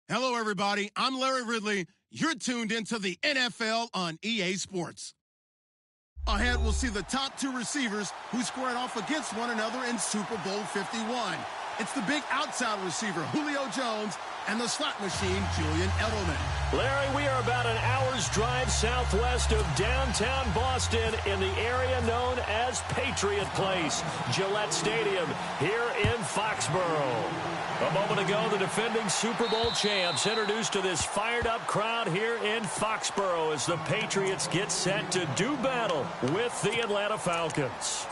Hello, everybody. I'm Larry Ridley. You're tuned into the NFL on EA Sports. Ahead, we'll see the top two receivers who squared off against one another in Super Bowl 51. It's the big outside receiver, Julio Jones, and the slot machine, Julian Edelman. Larry, we are about an hour's drive southwest of downtown Boston in the area known as Patriot Place, Gillette Stadium, here in Foxborough. A moment ago, the defending Super Bowl champs introduced to this fired-up crowd here in Foxborough as the Patriots get set to do battle with the Atlanta Falcons.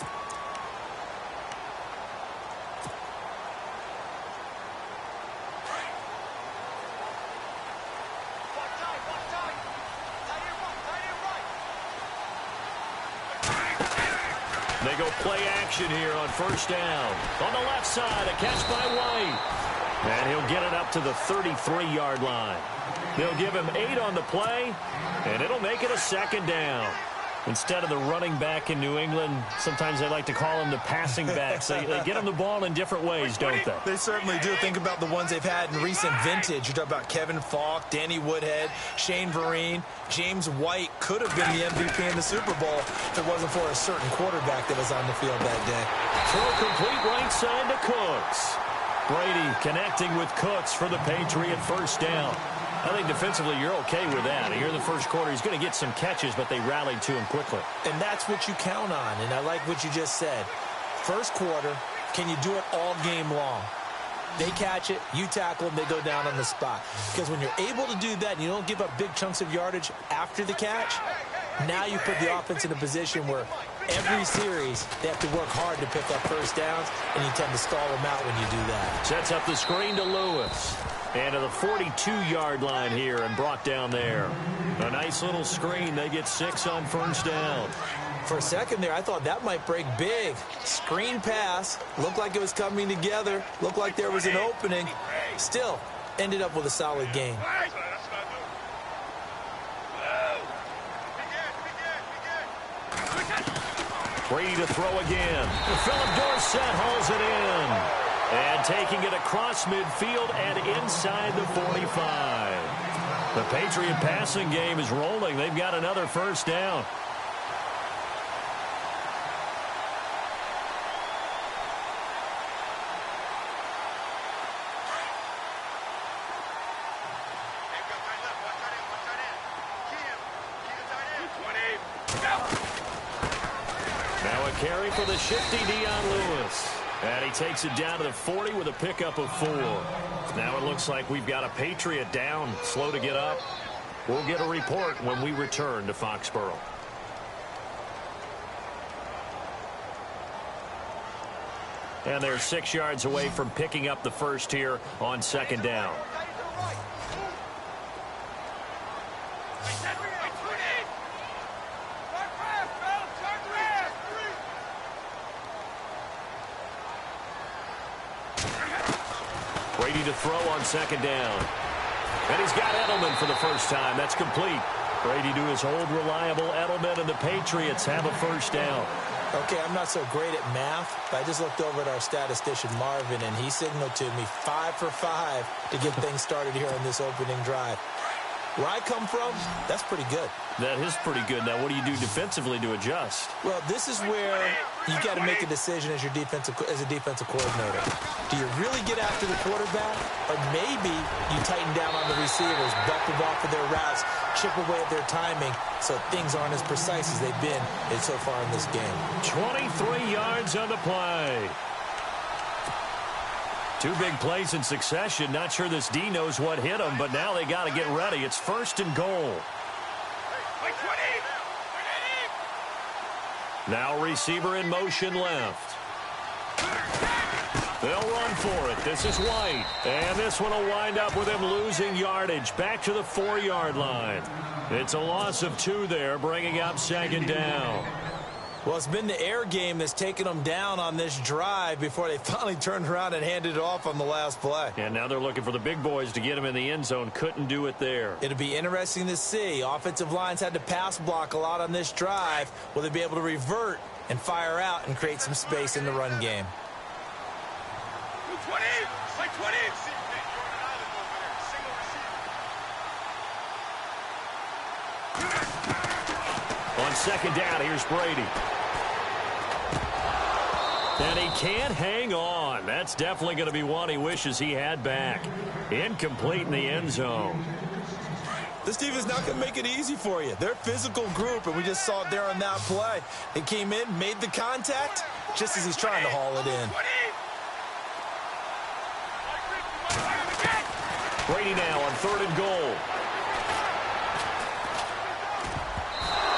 They go play action here on first down. On the left side, a catch by White. And he'll get it up to the 33-yard line. They'll give him 8 on the play, and it'll make it a second down. Instead of the running back in New England, sometimes they like to call them the passing backs. They get them the ball in different ways, don't they? They certainly do. Think about the ones they've had in recent vintage. You're talking about Kevin Falk, Danny Woodhead, Shane Vereen. James White could have been the MVP in the Super Bowl if it wasn't for a certain quarterback that was on the field that day. Throw complete right side to Cooks. Brady connecting with Cooks for the Patriot first down. I think defensively you're okay with that. Here in the first quarter, he's going to get some catches, but they rallied to him quickly. And that's what you count on, and I like what you just said. First quarter, can you do it all game long? They catch it, you tackle them, they go down on the spot. Because when you're able to do that and you don't give up big chunks of yardage after the catch, now you put the offense in a position where every series they have to work hard to pick up first downs, and you tend to stall them out when you do that. Sets up the screen to Lewis. And to the 42-yard line here and brought down there. A nice little screen. They get 6 on first down. For a second there, I thought that might break big. Screen pass. Looked like it was coming together. Looked like there was an opening. Still, ended up with a solid game. Brady to throw again. Philip Dorsett hauls it in. And taking it across midfield and inside the 45. The Patriot passing game is rolling. They've got another first down. Now a carry for the shifty Dion Lewis. And he takes it down to the 40 with a pickup of 4. Now it looks like we've got a Patriot down, slow to get up. We'll get a report when we return to Foxborough. And they're 6 yards away from picking up the first here on second down. Brady to throw on second down. And he's got Edelman for the first time. That's complete. Brady to his old reliable Edelman, and the Patriots have a first down. Okay, I'm not so great at math, but I just looked over at our statistician, Marvin, and he signaled to me 5 for 5 to get things started here on this opening drive. Where I come from, that's pretty good. That is pretty good. Now, what do you do defensively to adjust? Well, this is where you got to make a decision as a defensive coordinator. Do you really get after the quarterback, or maybe you tighten down on the receivers, bump them off of their routes, chip away at their timing, so things aren't as precise as they've been so far in this game. 23 yards on the play. 2 big plays in succession. Not sure this D knows what hit him, but now they got to get ready. It's first and goal. Now receiver in motion left. They'll run for it. This is White. And this one will wind up with him losing yardage. Back to the 4-yard line. It's a loss of 2 there, bringing up second down. Well, it's been the air game that's taken them down on this drive before they finally turned around and handed it off on the last play. And now they're looking for the big boys to get him in the end zone. Couldn't do it there. It'll be interesting to see. Offensive lines had to pass block a lot on this drive. Will they be able to revert and fire out and create some space in the run game? On second down, here's Brady. And he can't hang on. That's definitely going to be one he wishes he had back. Incomplete in the end zone. This team is not going to make it easy for you. They're a physical group, and we just saw it there on that play. They came in, made the contact, just as he's trying to haul it in. Brady now on 3rd and goal.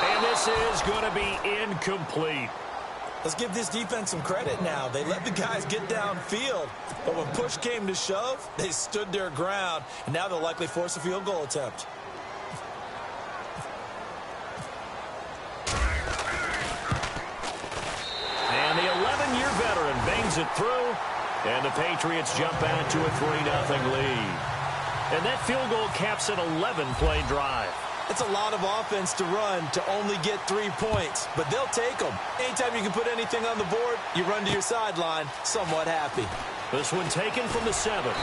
And this is going to be incomplete. Let's give this defense some credit now. They let the guys get downfield, but when push came to shove, they stood their ground, and now they'll likely force a field goal attempt. And the 11-year veteran bangs it through, and the Patriots jump back to a 3-0 lead. And that field goal caps an 11-play drive. It's a lot of offense to run to only get 3 points, but they'll take them. Anytime you can put anything on the board, you run to your sideline somewhat happy. This one taken from the 7.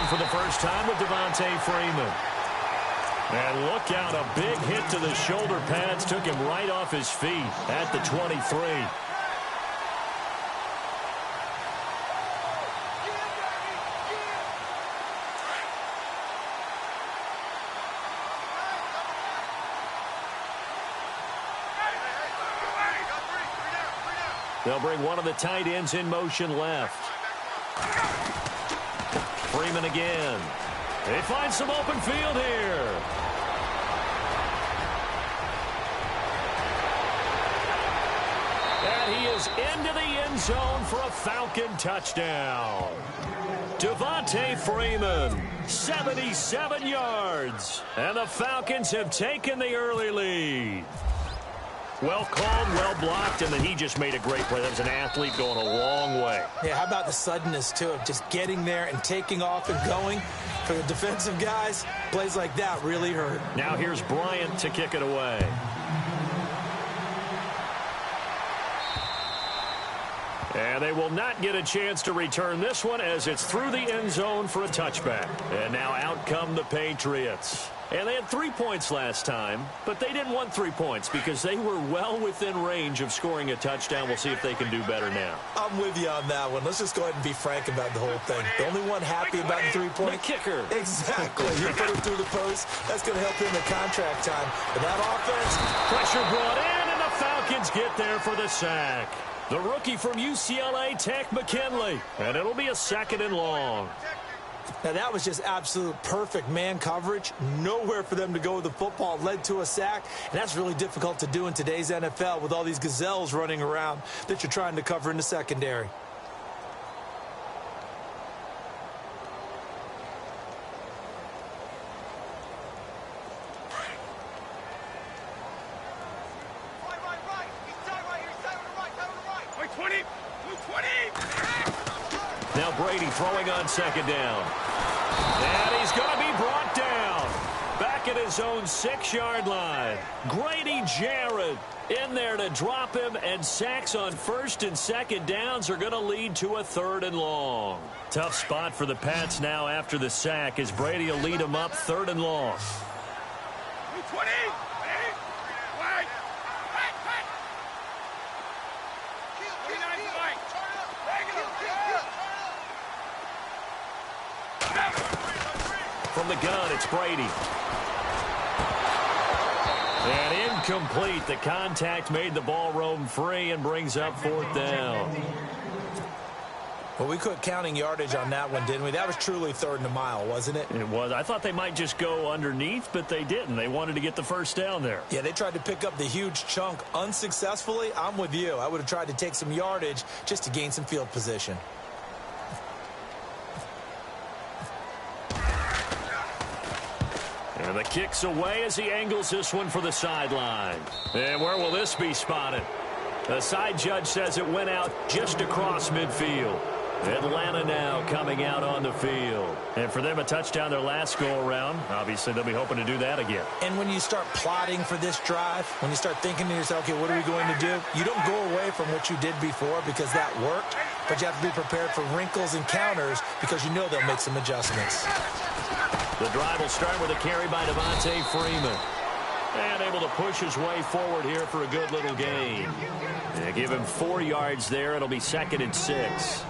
For the first time with Freeman. And look out, a big hit to the shoulder pads took him right off his feet at the 23. They'll bring one of the tight ends in motion left. Freeman again. They find some open field here. And he is into the end zone for a Falcon touchdown. Freeman, 77 yards. And the Falcons have taken the early lead. Well called, well blocked, and then he just made a great play. That was an athlete going a long way. Yeah, how about the suddenness, too, of just getting there and taking off and going? For the defensive guys, plays like that really hurt. Now here's Bryant to kick it away. And they will not get a chance to return this one as it's through the end zone for a touchback. And now out come the Patriots. And they had 3 points last time, but they didn't want 3 points because they were well within range of scoring a touchdown. We'll see if they can do better now. I'm with you on that one. Let's just go ahead and be frank about the whole thing. The only one happy about the 3-point. The kicker. Exactly. You put him through the post. That's going to help him in contract time. But that offense. Pressure brought in, and the Falcons get there for the sack. The rookie from UCLA, Tech McKinley. And it'll be a 2nd and long. Now, that was just absolute perfect man coverage. Nowhere for them to go with the football. Led to a sack. And that's really difficult to do in today's NFL with all these gazelles running around that you're trying to cover in the secondary. Now Brady throwing on 2nd down. And he's going to be brought down. Back at his own 6-yard line. Grady Jarrett in there to drop him, and sacks on 1st and 2nd downs are going to lead to a 3rd and long. Tough spot for the Pats now after the sack as Brady will lead them up 3rd and long. From the gun, it's Brady. And incomplete. The contact made the ball roam free and brings up 4th down. Well, we quit counting yardage on that one, didn't we? That was truly 3rd and a mile, wasn't it? It was. I thought they might just go underneath, but they didn't. They wanted to get the 1st down there. Yeah, they tried to pick up the huge chunk unsuccessfully. I'm with you. I would have tried to take some yardage just to gain some field position. And the kick's away as he angles this one for the sideline. And where will this be spotted? The side judge says it went out just across midfield. Atlanta now coming out on the field. And for them, a touchdown their last go-around. Obviously, they'll be hoping to do that again. And when you start plotting for this drive, when you start thinking to yourself, okay, what are we going to do? You don't go away from what you did before because that worked, but you have to be prepared for wrinkles and counters because you know they'll make some adjustments. The drive will start with a carry by Devontae Freeman. And able to push his way forward here for a good little gain. They give him 4 yards there. It'll be 2nd and 6.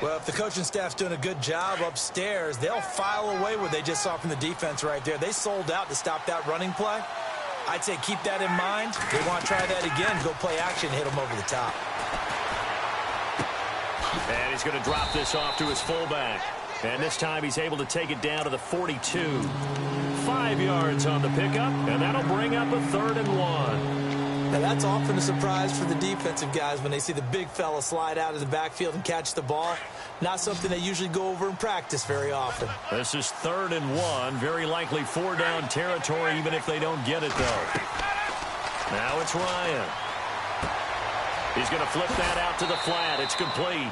Well, if the coaching staff's doing a good job upstairs, they'll file away what they just saw from the defense right there. They sold out to stop that running play. I'd say keep that in mind. They want to try that again, go play action, hit them over the top. And he's going to drop this off to his fullback. And this time he's able to take it down to the 42. 5 yards on the pickup, and that'll bring up a 3rd and 1. Now, that's often a surprise for the defensive guys when they see the big fella slide out of the backfield and catch the ball. Not something they usually go over in practice very often. This is 3rd and 1. Very likely 4-down territory, even if they don't get it, though. Now it's Ryan. He's going to flip that out to the flat. It's complete.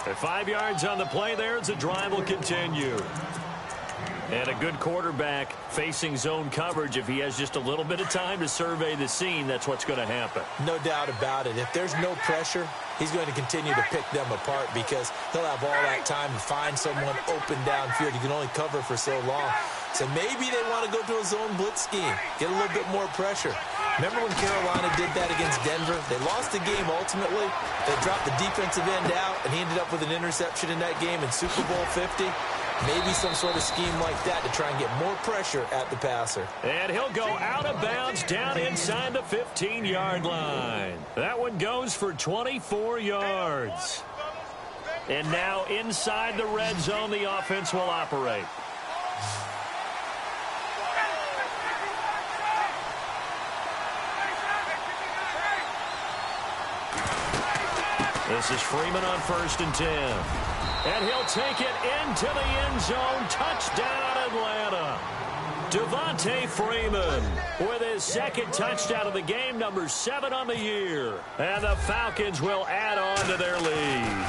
At 5 yards on the play there as the drive will continue. And a good quarterback facing zone coverage. If he has just a little bit of time to survey the scene, that's what's going to happen. No doubt about it. If there's no pressure, he's going to continue to pick them apart because he'll have all that time to find someone open downfield. He can only cover for so long. So maybe they want to go to a zone blitz scheme, get a little bit more pressure. Remember when Carolina did that against Denver? They lost the game ultimately. They dropped the defensive end out, and he ended up with an interception in that game in Super Bowl 50. Maybe some sort of scheme like that to try and get more pressure at the passer. And he'll go out of bounds down inside the 15-yard line. That one goes for 24 yards. And now inside the red zone, the offense will operate. This is Freeman on 1st and 10. And he'll take it into the end zone. Touchdown, Atlanta. Devontae Freeman with his 2nd touchdown of the game, number 7 on the year. And the Falcons will add on to their lead.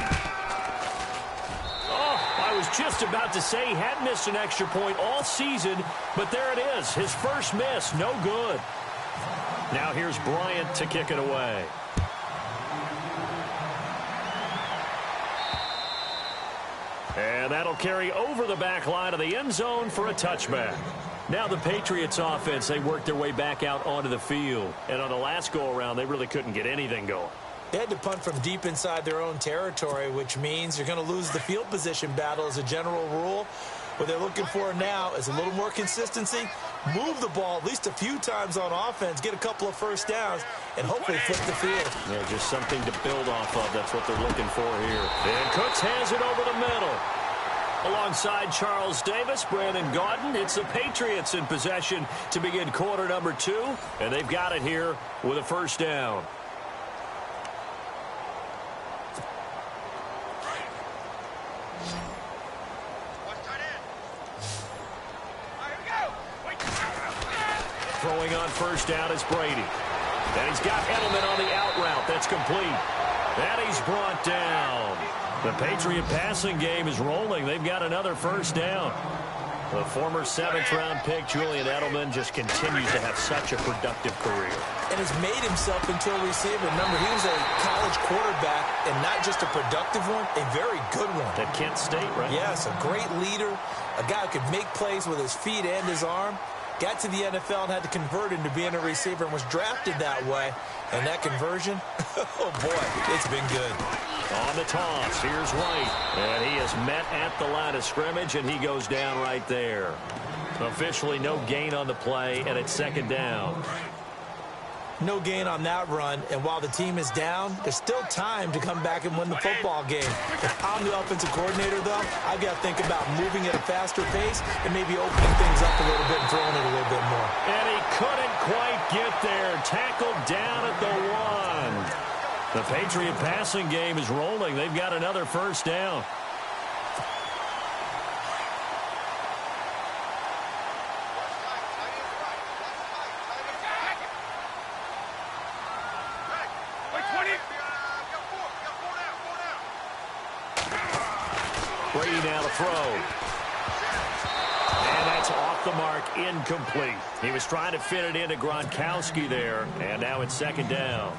Oh, I was just about to say he had missed an extra point all season, but there it is. His first miss, no good. Now here's Bryant to kick it away. And that'll carry over the back line of the end zone for a touchback. Now the Patriots offense, they worked their way back out onto the field. And on the last go-around, they really couldn't get anything going. They had to punt from deep inside their own territory, which means you're going to lose the field position battle as a general rule. What they're looking for now is a little more consistency, move the ball at least a few times on offense, get a couple of first downs, and hopefully flip the field. Yeah, just something to build off of. That's what they're looking for here. And Cooks has it over the middle. Alongside Charles Davis, Brandon Gaudin, it's the Patriots in possession to begin quarter number 2, and they've got it here with a first down. Throwing on first down is Brady. And he's got Edelman on the out route. That's complete. And he's brought down. The Patriot passing game is rolling. They've got another first down. The former 7th-round pick, Julian Edelman, just continues to have such a productive career. And has made himself into a receiver. Remember, he was a college quarterback, and not just a productive one, a very good one. At Kent State, right? Yes, a great leader, a guy who could make plays with his feet and his arm. Got to the NFL and had to convert into being a receiver and was drafted that way. And that conversion, oh boy, it's been good. On the toss, here's White. And he is met at the line of scrimmage, and he goes down right there. Officially no gain on the play, and it's 2nd down. No gain on that run, and while the team is down, there's still time to come back and win the football game. If I'm the offensive coordinator, though, I've got to think about moving at a faster pace and maybe opening things up a little bit and throwing it a little bit more. And he couldn't quite get there. Tackled down at the 1. The Patriot passing game is rolling. They've got another first down. Brady now to throw. And that's off the mark, incomplete. He was trying to fit it into Gronkowski there, and now it's second down.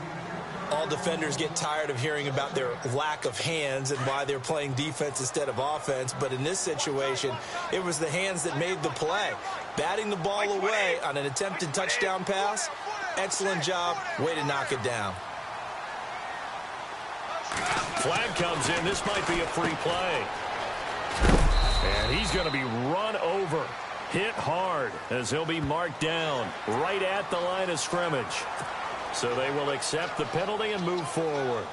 All defenders get tired of hearing about their lack of hands and why they're playing defense instead of offense. But in this situation, it was the hands that made the play. Batting the ball away on an attempted touchdown pass, excellent job, way to knock it down. Flag comes in. This might be a free play. And he's going to be run over, hit hard, as he'll be marked down right at the line of scrimmage. So they will accept the penalty and move forward.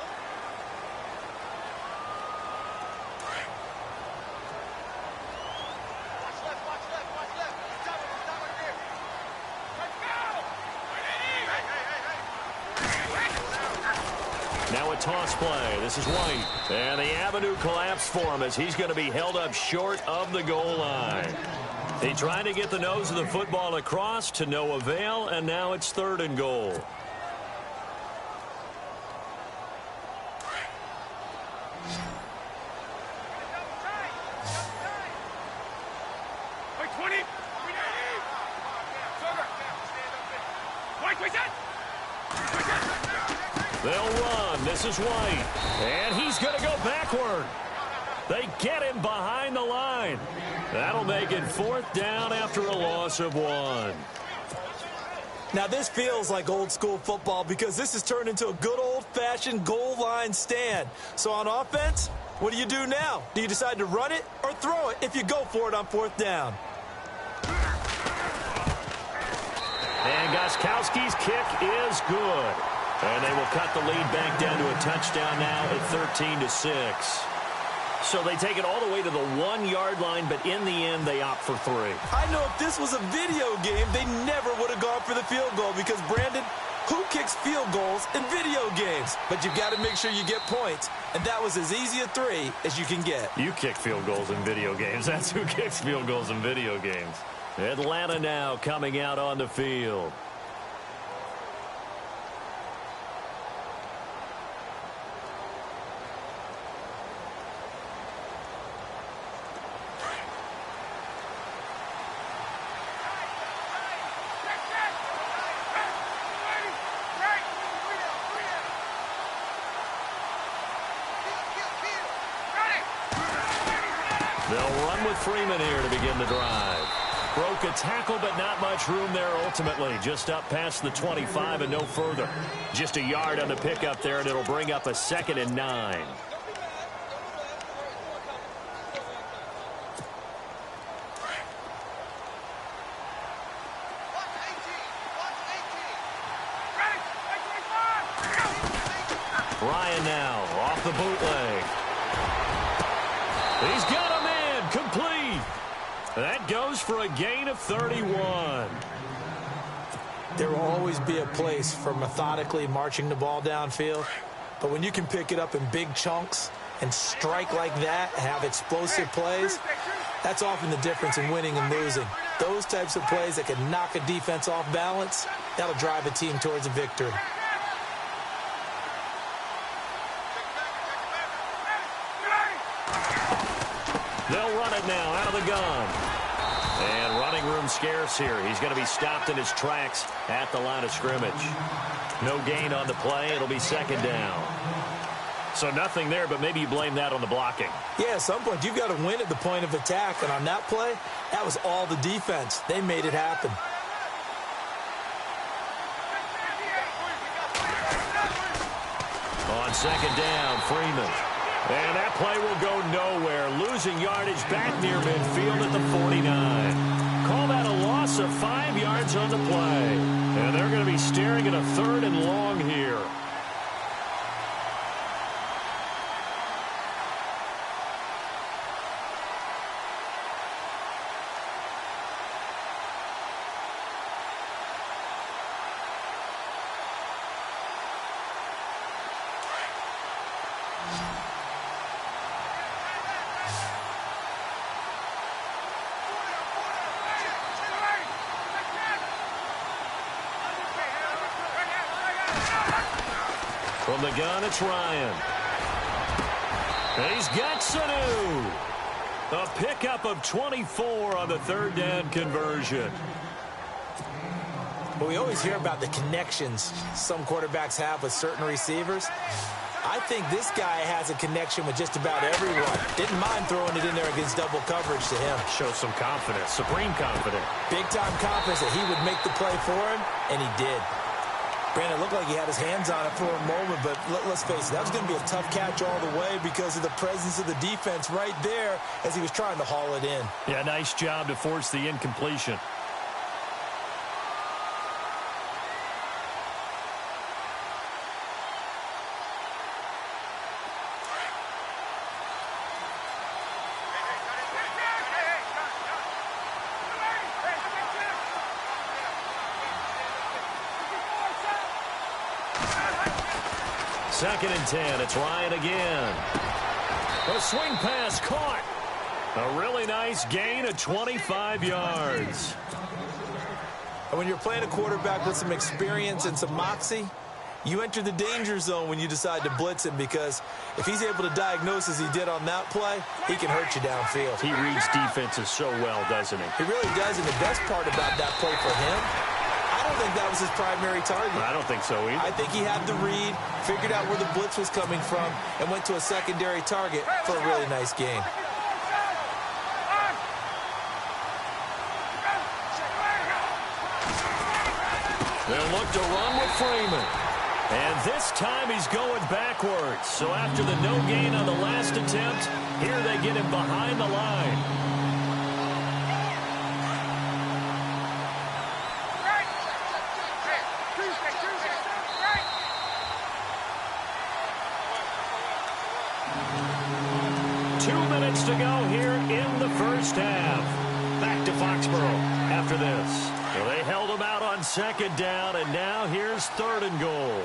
Now a toss play. This is White. And the avenue collapsed for him as he's going to be held up short of the goal line. He tried to get the nose of the football across to no avail, and now it's 3rd and goal. They'll run. This is White. And he's going to go backward. They get him behind the line. That'll make it 4th down after a loss of 1. Now, this feels like old school football because this has turned into a good old-fashioned goal line stand. So on offense, what do you do now? Do you decide to run it or throw it if you go for it on 4th down? And Gostkowski's kick is good. And they will cut the lead back down to a touchdown now at 13-6. So they take it all the way to the 1-yard line, but in the end, they opt for 3. I know if this was a video game, they never would have gone for the field goal because, Brandon, who kicks field goals in video games? But you've got to make sure you get points, and that was as easy a 3 as you can get. You kick field goals in video games. That's who kicks field goals in video games. Atlanta now coming out on the field. They'll run with Freeman here to begin the drive. Broke a tackle, but not much room there ultimately. Just up past the 25 and no further. Just a yard on the pickup there, and it'll bring up a 2nd and 9. Ryan now off the bootleg. He's got a man complete. That goes for a gain of 31. There will always be a place for methodically marching the ball downfield. But when you can pick it up in big chunks and strike like that and have explosive plays, that's often the difference in winning and losing. Those types of plays that can knock a defense off balance, that'll drive a team towards a victory. They'll run it now out of the gun. And running room scarce here. He's going to be stopped in his tracks at the line of scrimmage. No gain on the play. It'll be 2nd down. So nothing there, but maybe you blame that on the blocking. Yeah, at some point, you've got to win at the point of attack. And on that play, that was all the defense. They made it happen. On 2nd down, Freeman. And that play will go nowhere. Losing yardage back near midfield at the 49. Call that a loss of 5 yards on the play. And they're going to be staring at a 3rd and long here. From the gun, it's Ryan. And he's got Sanu. A pickup of 24 on the third down conversion. Well, we always hear about the connections some quarterbacks have with certain receivers. I think this guy has a connection with just about everyone. Didn't mind throwing it in there against double coverage to him. Shows some confidence, supreme confidence. Big-time confidence that he would make the play for him, and he did. Brandon, it looked like he had his hands on it for a moment, but let's face it, that was going to be a tough catch all the way because of the presence of the defense right there as he was trying to haul it in. Yeah, nice job to force the incompletion. Second and 10. It's Ryan again. A swing pass caught. A really nice gain of 25 yards. And when you're playing a quarterback with some experience and some moxie, you enter the danger zone when you decide to blitz him, because if he's able to diagnose as he did on that play, he can hurt you downfield. He reads defenses so well, doesn't he? He really does, and the best part about that play for him, I don't think that was his primary target. I don't think so either. I think he had the read, figured out where the blitz was coming from, and went to a secondary target for a really nice gain. They'll look to run with Freeman. And this time he's going backwards. So after the no gain on the last attempt, here they get him behind the line. To go here in the first half. Back to Foxborough after this. Well, they held him out on second down, and now here's third and goal.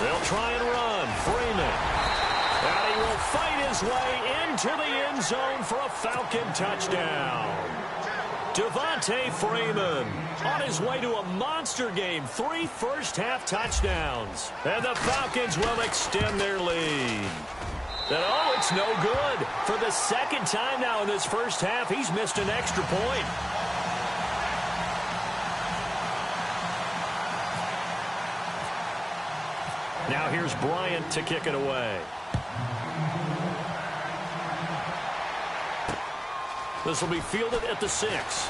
They'll try and run. Freeman. And he will fight his way into the end zone for a Falcon touchdown. Devontae Freeman on his way to a monster game. 3 first-half touchdowns. And the Falcons will extend their lead. And oh, it's no good. For the second time now in this first half, he's missed an extra point. Now here's Bryant to kick it away. This will be fielded at the 6.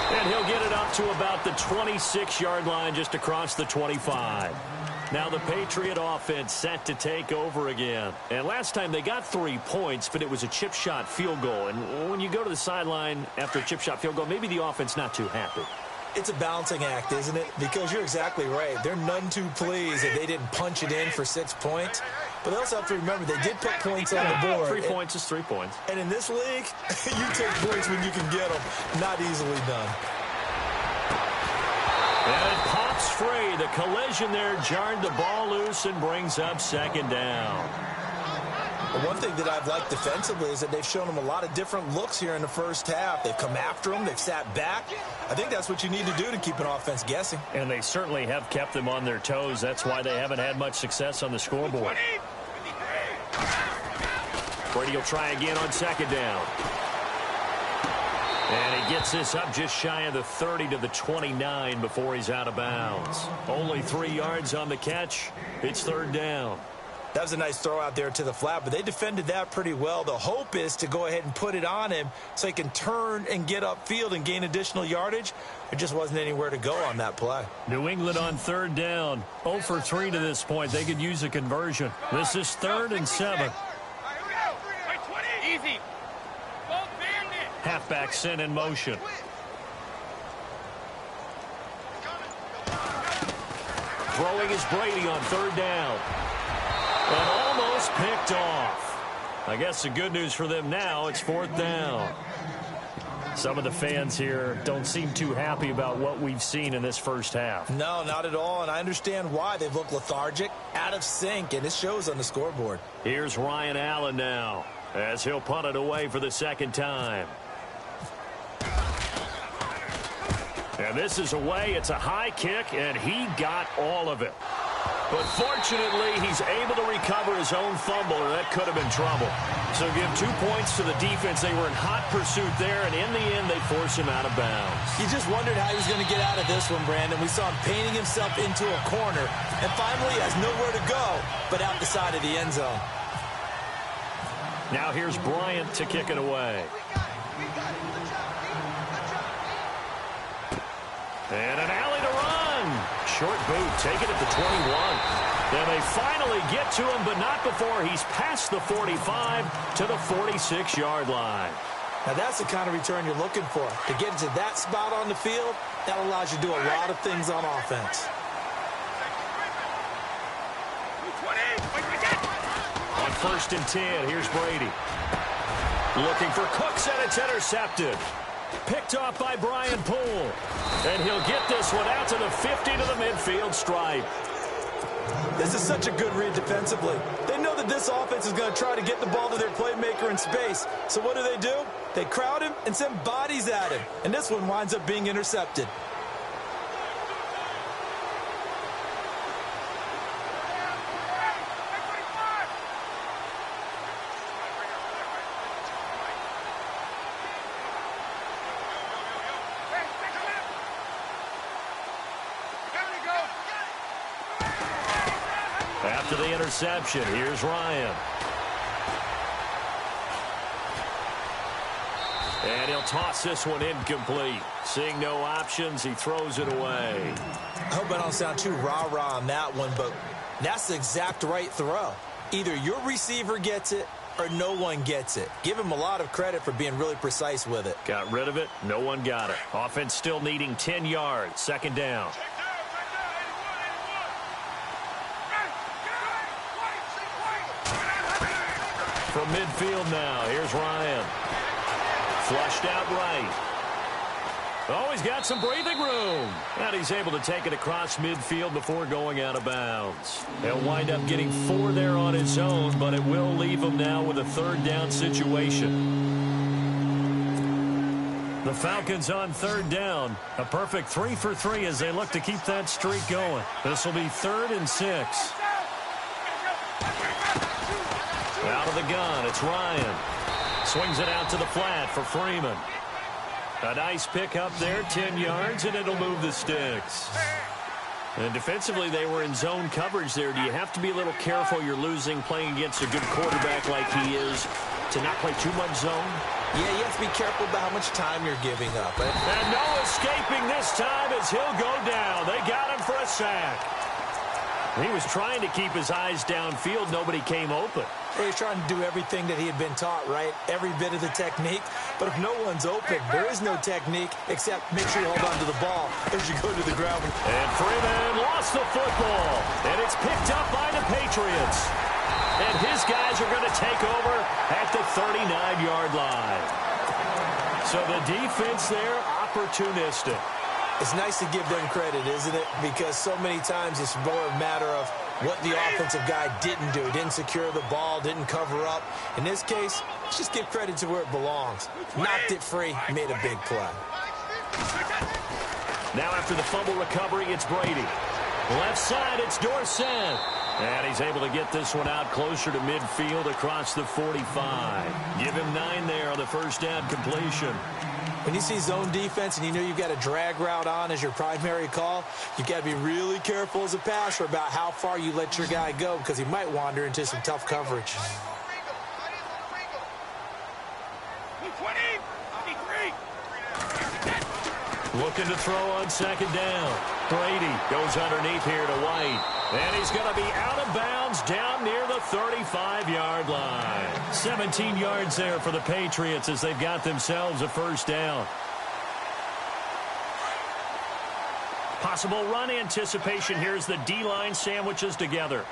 And he'll get it up to about the 26-yard line, just across the 25. Now the Patriot offense set to take over again. And last time they got 3 points, but it was a chip shot field goal. And when you go to the sideline after a chip shot field goal, maybe the offense not too happy. It's a balancing act, isn't it? Because you're exactly right. They're none too pleased that they didn't punch it in for 6 points. But they also have to remember they did put points on the board. 3 points is 3 points. And in this league, you take points when you can get them. Not easily done. And it pops free. The collision there jarred the ball loose and brings up second down. But one thing that I've liked defensively is that they've shown them a lot of different looks here in the first half. They've come after them. They've sat back. I think that's what you need to do to keep an offense guessing. And they certainly have kept them on their toes. That's why they haven't had much success on the scoreboard. Brady will try again on second down. And he gets this up just shy of the 30 to the 29 before he's out of bounds. Only 3 yards on the catch. It's third down. That was a nice throw out there to the flat, but they defended that pretty well. The hope is to go ahead and put it on him so he can turn and get upfield and gain additional yardage. There just wasn't anywhere to go on that play. New England on third down. 0 for 3 to this point. They could use a conversion. This is 3rd and 7. Easy. Halfback sent in motion. Throwing is Brady on third down. And almost picked off. I guess the good news for them now, it's 4th down. Some of the fans here don't seem too happy about what we've seen in this first half. No, not at all, and I understand why. They've looked lethargic, out of sync, and it shows on the scoreboard. Here's Ryan Allen now, as he'll punt it away for the second time. And this is away. It's a high kick, and he got all of it. But fortunately, he's able to recover his own fumble, or that could have been trouble. So give 2 points to the defense. They were in hot pursuit there, and in the end, they force him out of bounds. You just wondered how he was going to get out of this one, Brandon. We saw him painting himself into a corner, and finally has nowhere to go but out the side of the end zone. Now here's Bryant to kick it away. And an alley to run. Short boot, take it at the 21. Then they finally get to him, but not before he's past the 45 to the 46-yard line. Now that's the kind of return you're looking for. To get to that spot on the field, that allows you to do a lot of things on offense. On 1st and 10, here's Brady. Looking for Cooks, and it's intercepted. Picked off by Brian Poole. And he'll get this one out to the 50 to the midfield stripe. This is such a good read defensively. They know that this offense is going to try to get the ball to their playmaker in space. So what do? They crowd him and send bodies at him. And this one winds up being intercepted. After the interception, here's Ryan. And he'll toss this one incomplete. Seeing no options, he throws it away. I hope I don't sound too rah-rah on that one, but that's the exact right throw. Either your receiver gets it or no one gets it. Give him a lot of credit for being really precise with it. Got rid of it. No one got it. Offense still needing 10 yards. 2nd down. From midfield now, here's Ryan. Flushed out right. Oh, he's got some breathing room. And he's able to take it across midfield before going out of bounds. He'll wind up getting 4 there on his own, but it will leave him now with a 3rd down situation. The Falcons on 3rd down. A perfect 3 for 3 as they look to keep that streak going. This will be 3rd and 6. Out of the gun, it's Ryan. Swings it out to the flat for Freeman. A nice pick up there, 10 yards, and it'll move the sticks. And defensively, they were in zone coverage there. Do you have to be a little careful you're losing playing against a good quarterback like he is to not play too much zone? Yeah, you have to be careful about how much time you're giving up. And no escaping this time as he'll go down. They got him for a sack. He was trying to keep his eyes downfield. Nobody came open. He was trying to do everything that he had been taught, right? Every bit of the technique. But if no one's open, there is no technique except make sure you hold on to the ball as you go to the ground. And Freeman lost the football. And it's picked up by the Patriots. And his guys are going to take over at the 39-yard line. So the defense there, opportunistic. It's nice to give them credit, isn't it? Because so many times it's more a matter of what the offensive guy didn't do. Didn't secure the ball, didn't cover up. In this case, let's just give credit to where it belongs. Knocked it free, made a big play. Now after the fumble recovery, it's Brady. Left side, it's Dorsett. And he's able to get this one out closer to midfield across the 45. Give him 9 there on the 1st down completion. When you see zone defense and you know you've got a drag route on as your primary call, you've got to be really careful as a passer about how far you let your guy go because he might wander into some tough coverage. Looking to throw on 2nd down. Brady goes underneath here to White. And he's going to be out of bounds down near the 35-yard line. 17 yards there for the Patriots as they've got themselves a 1st down. Possible run anticipation here as the D-line sandwiches together.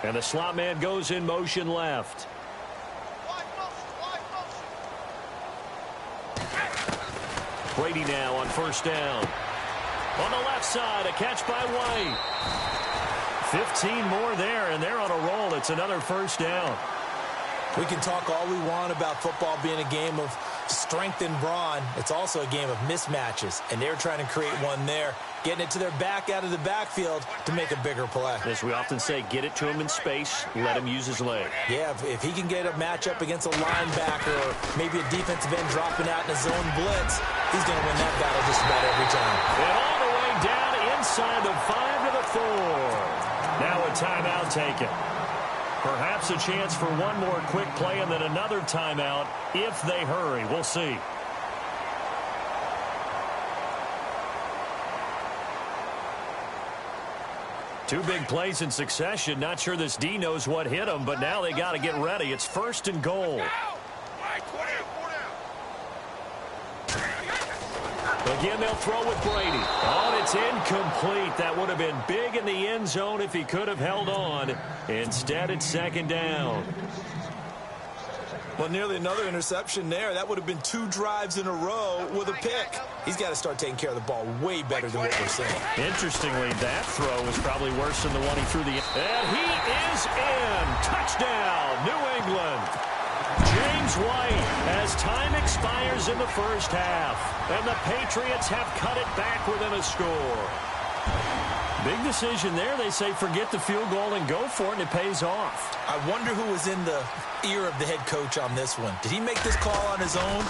And the slot man goes in motion left. Brady now on 1st down. On the left side, a catch by White. 15 more there, and they're on a roll. It's another 1st down. We can talk all we want about football being a game of strength and brawn. It's also a game of mismatches, and they're trying to create one there, getting it to their back out of the backfield to make a bigger play. As we often say, get it to him in space, let him use his leg. Yeah, if he can get a matchup against a linebacker or maybe a defensive end dropping out in a zone blitz, he's going to win that battle just about every time. And all the way down inside the 5 to the 4. Now a timeout taken. Perhaps a chance for one more quick play and then another timeout if they hurry. We'll see. Two big plays in succession. Not sure this D knows what hit him, but now they got to get ready. It's 1st and goal. Again, they'll throw with Brady. Oh, it's incomplete. That would have been big in the end zone if he could have held on. Instead, it's 2nd down. Well, nearly another interception there. That would have been 2 drives in a row with a pick. He's got to start taking care of the ball way better than what we're seeing. Interestingly, that throw was probably worse than the one he threw the... And he is in. Touchdown, New England. James White as time expires in the first half. And the Patriots have cut it back within a score. Big decision there. They say forget the field goal and go for it, and it pays off. I wonder who was in the ear of the head coach on this one. Did he make this call on his own?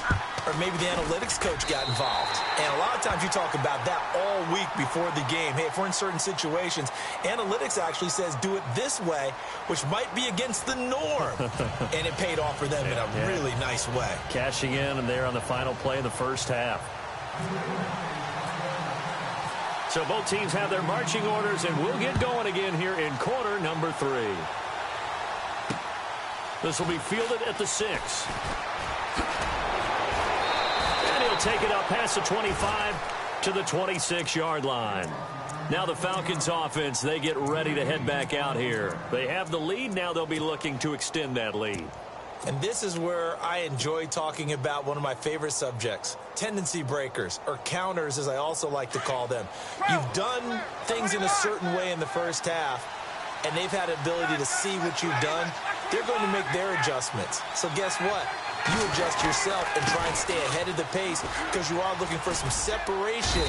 Or maybe the analytics coach got involved. And a lot of times you talk about that all week before the game. Hey, if we're in certain situations, analytics actually says do it this way, which might be against the norm. And it paid off for them in a really nice way. Cashing in and there on the final play of the first half. So both teams have their marching orders, and we'll get going again here in quarter number 3. This will be fielded at the 6. And he'll take it up past the 25 to the 26-yard line. Now the Falcons offense, they get ready to head back out here. They have the lead. Now they'll be looking to extend that lead. And this is where I enjoy talking about one of my favorite subjects, tendency breakers, or counters as I also like to call them. You've done things in a certain way in the first half, and they've had the ability to see what you've done. They're going to make their adjustments. So guess what? You adjust yourself and try and stay ahead of the pace because you are looking for some separation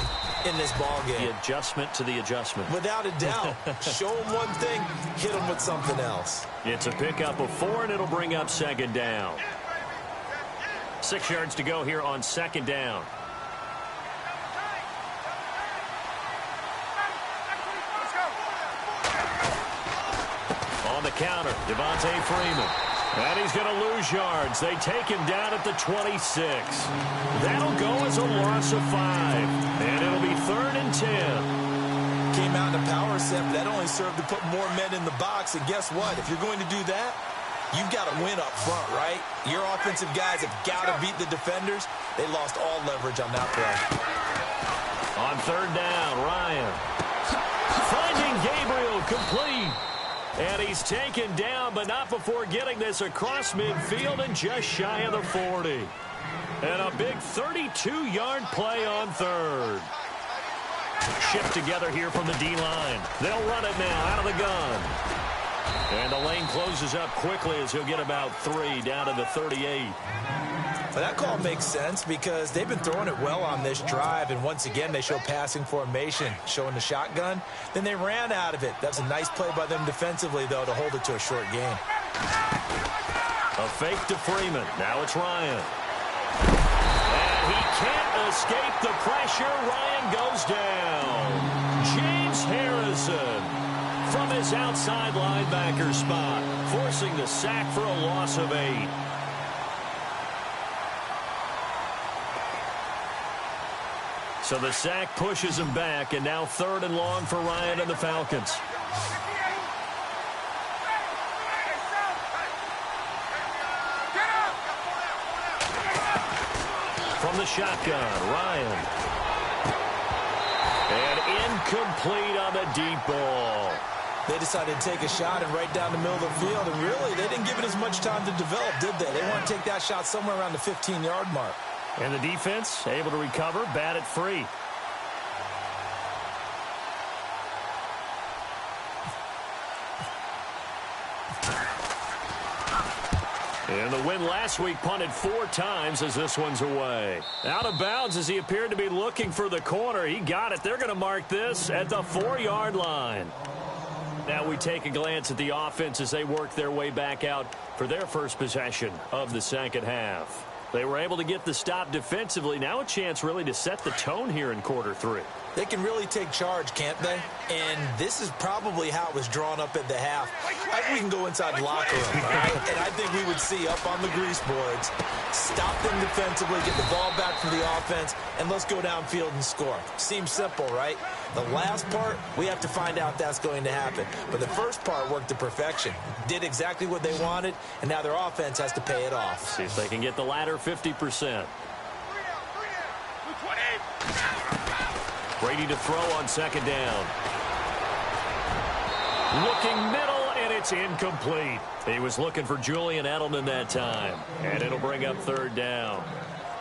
in this ballgame. The adjustment to the adjustment. Without a doubt. Show them one thing, hit them with something else. It's a pickup of 4, and it'll bring up 2nd down. 6 yards to go here on 2nd down. On the counter, Devontae Freeman. And he's going to lose yards. They take him down at the 26. That'll go as a loss of 5. And it'll be 3rd and 10. Came out in a power set, but that only served to put more men in the box. And guess what? If you're going to do that, you've got to win up front, right? Your offensive guys have got to beat the defenders. They lost all leverage on that play. On 3rd down, Ryan. Finding Gabriel, complete. And he's taken down, but not before getting this across midfield and just shy of the 40. And a big 32-yard play on 3rd. Shipped together here from the D-line. They'll run it now out of the gun. And the lane closes up quickly as he'll get about 3 down to the 38. Well, that call makes sense because they've been throwing it well on this drive, and once again they show passing formation, showing the shotgun. Then they ran out of it. That was a nice play by them defensively, though, to hold it to a short gain. A fake to Freeman. Now it's Ryan. And he can't escape the pressure. Ryan goes down. James Harrison from his outside linebacker spot, forcing the sack for a loss of 8. So the sack pushes him back, and now 3rd and long for Ryan and the Falcons. From the shotgun, Ryan. And incomplete on the deep ball. They decided to take a shot and right down the middle of the field, and really, they didn't give it as much time to develop, did they? They want to take that shot somewhere around the 15-yard mark. And the defense able to recover, bat it free. And the win last week punted 4 times as this one's away. Out of bounds as he appeared to be looking for the corner. He got it. They're going to mark this at the 4-yard line. Now we take a glance at the offense as they work their way back out for their first possession of the second half. They were able to get the stop defensively. Now a chance really to set the tone here in quarter 3. They can really take charge, can't they? And this is probably how it was drawn up at the half. I think we can go inside the locker room, right? And I think we would see up on the grease boards, stop them defensively, get the ball back from the offense, and let's go downfield and score. Seems simple, right? The last part, we have to find out if that's going to happen. But the first part worked to perfection. Did exactly what they wanted, and now their offense has to pay it off. See if they can get the latter 50%. Brady to throw on second down. Looking middle, and it's incomplete. He was looking for Julian Edelman that time, and it'll bring up third down.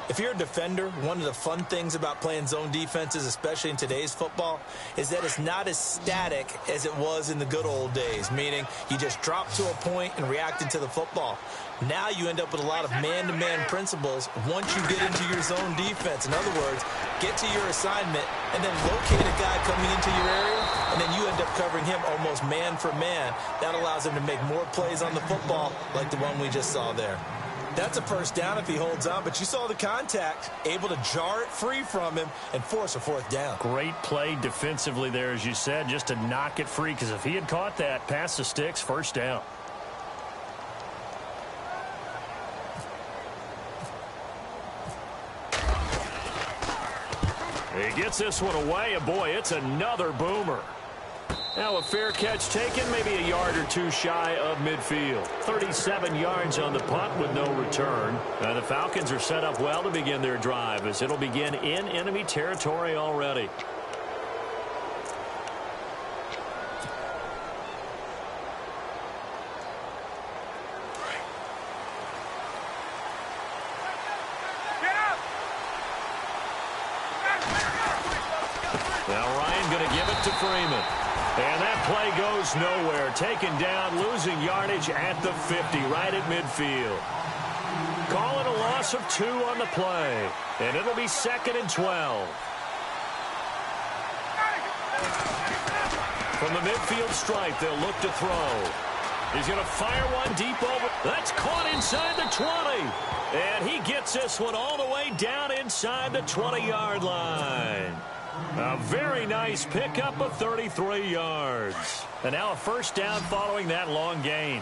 If you're a defender, one of the fun things about playing zone defenses, especially in today's football, is that it's not as static as it was in the good old days, meaning you just drop to a point and reacted to the football. Now you end up with a lot of man-to-man principles once you get into your zone defense. In other words, get to your assignment and then locate a guy coming into your area, and then you end up covering him almost man for man. That allows him to make more plays on the football like the one we just saw there. That's a first down if he holds on, but you saw the contact, able to jar it free from him and force a fourth down. Great play defensively there, as you said, just to knock it free, because if he had caught that, past the sticks, first down. He gets this one away, and boy, it's another boomer. Now a fair catch taken, maybe a yard or two shy of midfield. 37 yards on the punt with no return. The Falcons are set up well to begin their drive as it'll begin in enemy territory already. Now Ryan going to give it to Freeman. And that play goes nowhere. Taken down, losing yardage at the 50, right at midfield. Calling a loss of 2 on the play. And it'll be 2nd and 12. From the midfield stripe, they'll look to throw. He's going to fire one deep over. That's caught inside the 20. And he gets this one all the way down inside the 20-yard line. A very nice pickup of 33 yards. And now a first down following that long gain.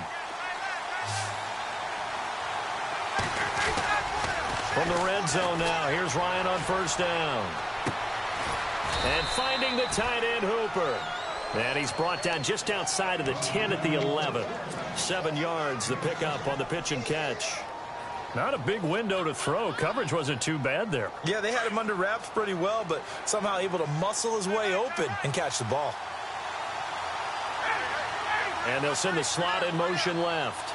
From the red zone now, here's Ryan on first down. And finding the tight end Hooper. And he's brought down just outside of the 10 at the 11. 7 yards, the pickup on the pitch and catch. Not a big window to throw. Coverage wasn't too bad there. Yeah, they had him under wraps pretty well, but somehow able to muscle his way open and catch the ball. And they'll send the slot in motion left.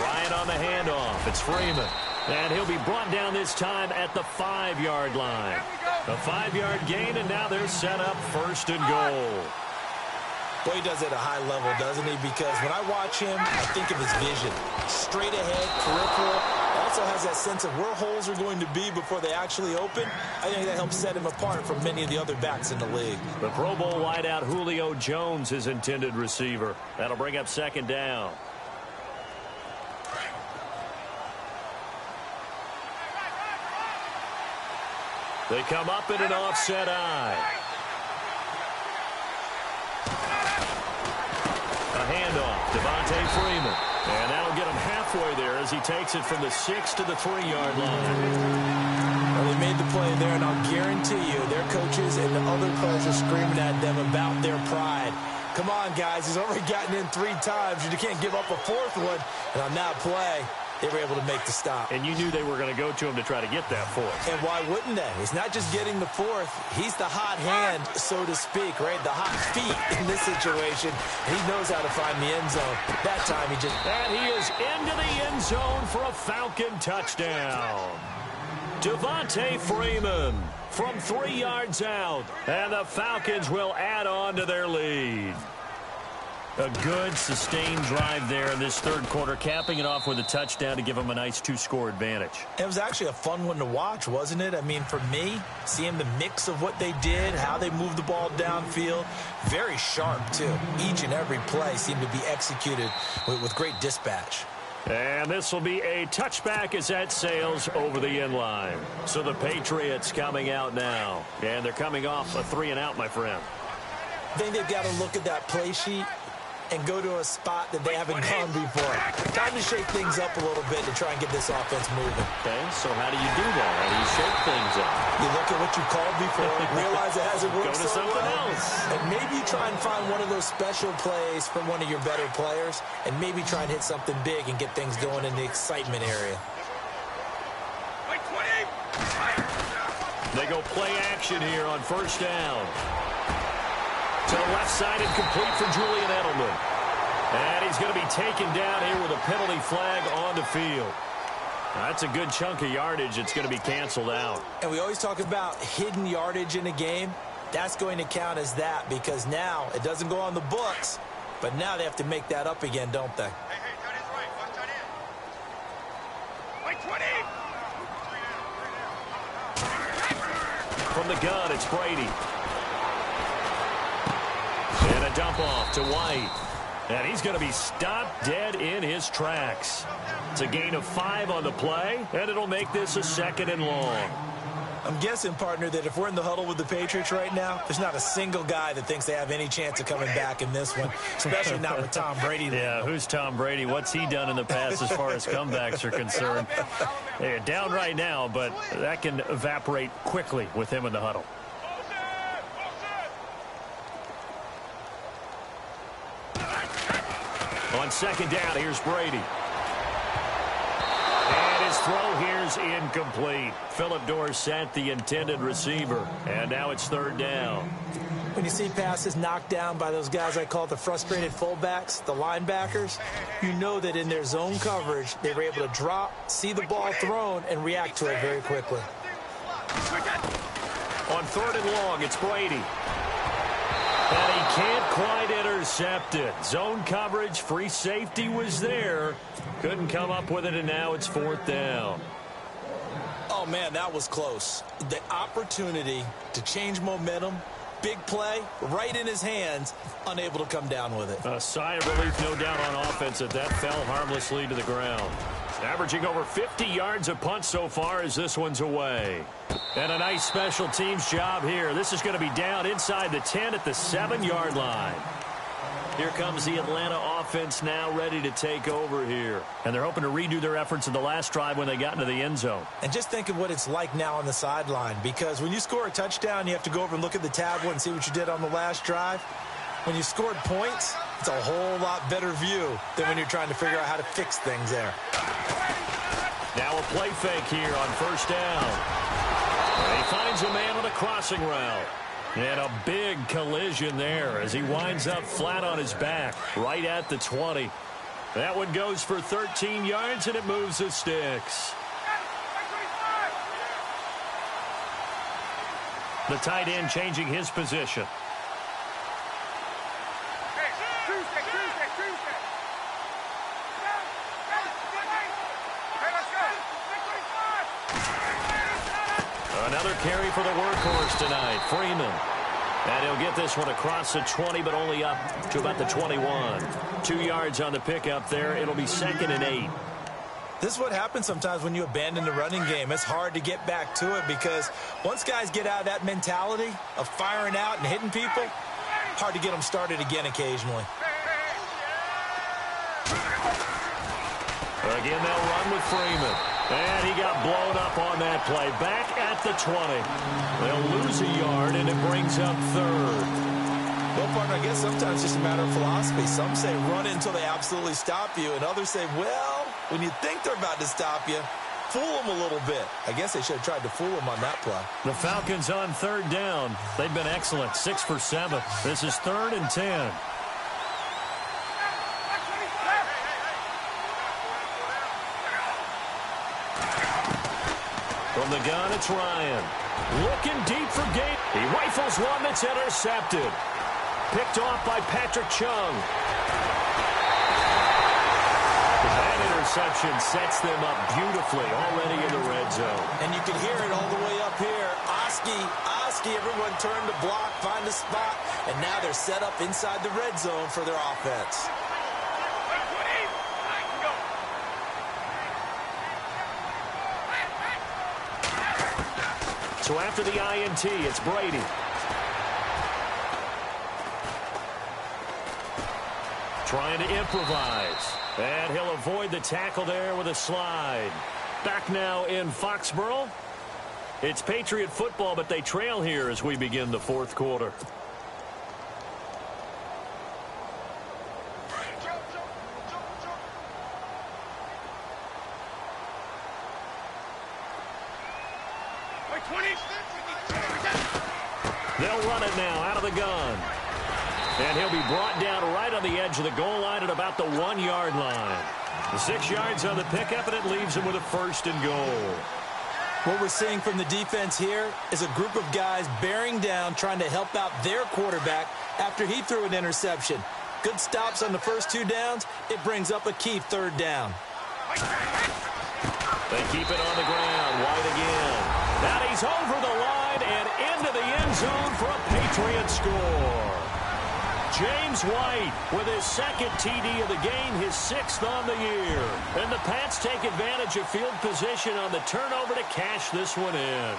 Ryan on the handoff. It's Freeman. And he'll be brought down this time at the 5-yard line. A 5-yard gain, and now they're set up 1st and goal. Boy, he does it at a high level, doesn't he? Because when I watch him, I think of his vision. Straight ahead, peripheral. Also has that sense of where holes are going to be before they actually open. I think that helps set him apart from many of the other backs in the league. The Pro Bowl wideout Julio Jones, his intended receiver. That'll bring up 2nd down. They come up in an offset eye. A handoff, Devontae Freeman. And that'll get him halfway there as he takes it from the 6 to the 3-yard line. Well, they made the play there, and I'll guarantee you their coaches and the other players are screaming at them about their pride. Come on, guys. He's already gotten in 3 times. You can't give up a 4th one. And on that play, they were able to make the stop. And you knew they were going to go to him to try to get that 4th. And why wouldn't they? It's not just getting the 4th. He's the hot hand, so to speak, right? The hot feet in this situation. He knows how to find the end zone. That time he just... And he is into the end zone for a Falcon touchdown. Devontae Freeman from 3 yards out. And the Falcons will add on to their lead. A good, sustained drive there in this third quarter, capping it off with a touchdown to give them a nice 2-score advantage. It was actually a fun one to watch, wasn't it? I mean, for me, seeing the mix of what they did, how they moved the ball downfield, very sharp, too. Each and every play seemed to be executed with great dispatch. And this will be a touchback as that sails over the end line. So the Patriots coming out now. And they're coming off a 3-and-out, my friend. I think they've got to look at that play sheet and go to a spot that they haven't gone before. Time to shake things up a little bit to try and get this offense moving. Okay, so how do you do that? How do you shake things up? You look at what you called before, realize it hasn't worked Go to so something well, else. and maybe you try and find one of those special plays from one of your better players, and maybe try and hit something big and get things going in the excitement area. They go play action here on first down. To the left side and complete for Julian Edelman. And he's going to be taken down here with a penalty flag on the field. That's a good chunk of yardage. It's going to be canceled out. And we always talk about hidden yardage in a game. That's going to count as that because now it doesn't go on the books, but now they have to make that up again, don't they? Hey, tight end's right. One tight end. Wait, 20. From the gun, it's Brady. And a dump off to White. And he's going to be stopped dead in his tracks. It's a gain of 5 on the play, and it'll make this a 2nd and long. I'm guessing, partner, that if we're in the huddle with the Patriots right now, there's not a single guy that thinks they have any chance of coming back in this one, especially not with Tom Brady. Yeah, who's Tom Brady? What's he done in the past as far as comebacks are concerned? They're down right now, but that can evaporate quickly with him in the huddle. On second down, here's Brady. And his throw here's incomplete. Phillip Dorsett, the intended receiver. And now it's third down. When you see passes knocked down by those guys I call the frustrated fullbacks, the linebackers, you know that in their zone coverage, they were able to drop, see the ball thrown, and react to it very quickly. On third and long, it's Brady. And he can't quite intercept it. Zone coverage, free safety was there. Couldn't come up with it, and now it's fourth down. Oh, man, that was close. The opportunity to change momentum, big play, right in his hands, unable to come down with it. A sigh of relief, no doubt, on offense that fell harmlessly to the ground. Averaging over 50 yards a punt so far as this one's away. And a nice special teams job here. This is going to be down inside the 10 at the 7-yard line. Here comes the Atlanta offense now ready to take over here. And they're hoping to redo their efforts in the last drive when they got into the end zone. And just think of what it's like now on the sideline, because when you score a touchdown, you have to go over and look at the tablet and see what you did on the last drive. When you scored points, it's a whole lot better view than when you're trying to figure out how to fix things there. Now a play fake here on first down. And he finds a man on a crossing route. And a big collision there as he winds up flat on his back right at the 20. That one goes for 13 yards, and it moves the sticks. The tight end changing his position. Another carry for the workhorse tonight, Freeman. And he'll get this one across the 20, but only up to about the 21. 2 yards on the pickup there. It'll be 2nd and 8. This is what happens sometimes when you abandon the running game. It's hard to get back to it because once guys get out of that mentality of firing out and hitting people, hard to get them started again occasionally. Again, they'll run with Freeman. And he got blown up on that play. Back at the 20. They'll lose a yard, and it brings up third. Well, partner, I guess sometimes it's just a matter of philosophy. Some say run until they absolutely stop you, and others say, well, when you think they're about to stop you, fool them a little bit. I guess they should have tried to fool them on that play. The Falcons on third down. They've been excellent, 6 for 7. This is 3rd and 10. From the gun, it's Ryan. Looking deep for Gabe. He rifles one that's intercepted. Picked off by Patrick Chung. That interception sets them up beautifully already in the red zone. And you can hear it all the way up here. Oski, everyone turned to block, find a spot, and now they're set up inside the red zone for their offense. So after the INT, it's Brady. Trying to improvise. And he'll avoid the tackle there with a slide. Back now in Foxborough. It's Patriot football, but they trail here as we begin the fourth quarter. They'll run it now out of the gun. And he'll be brought down right on the edge of the goal line at about the 1-yard line. The 6 yards on the pickup, and it leaves him with a 1st and goal. What we're seeing from the defense here is a group of guys bearing down, trying to help out their quarterback after he threw an interception. Good stops on the first 2 downs. It brings up a key 3rd down. They keep it on the ground. White again. Now he's over the line and into the end zone for a Patriot score. James White with his 2nd TD of the game, his 6th on the year. And the Pats take advantage of field position on the turnover to cash this one in.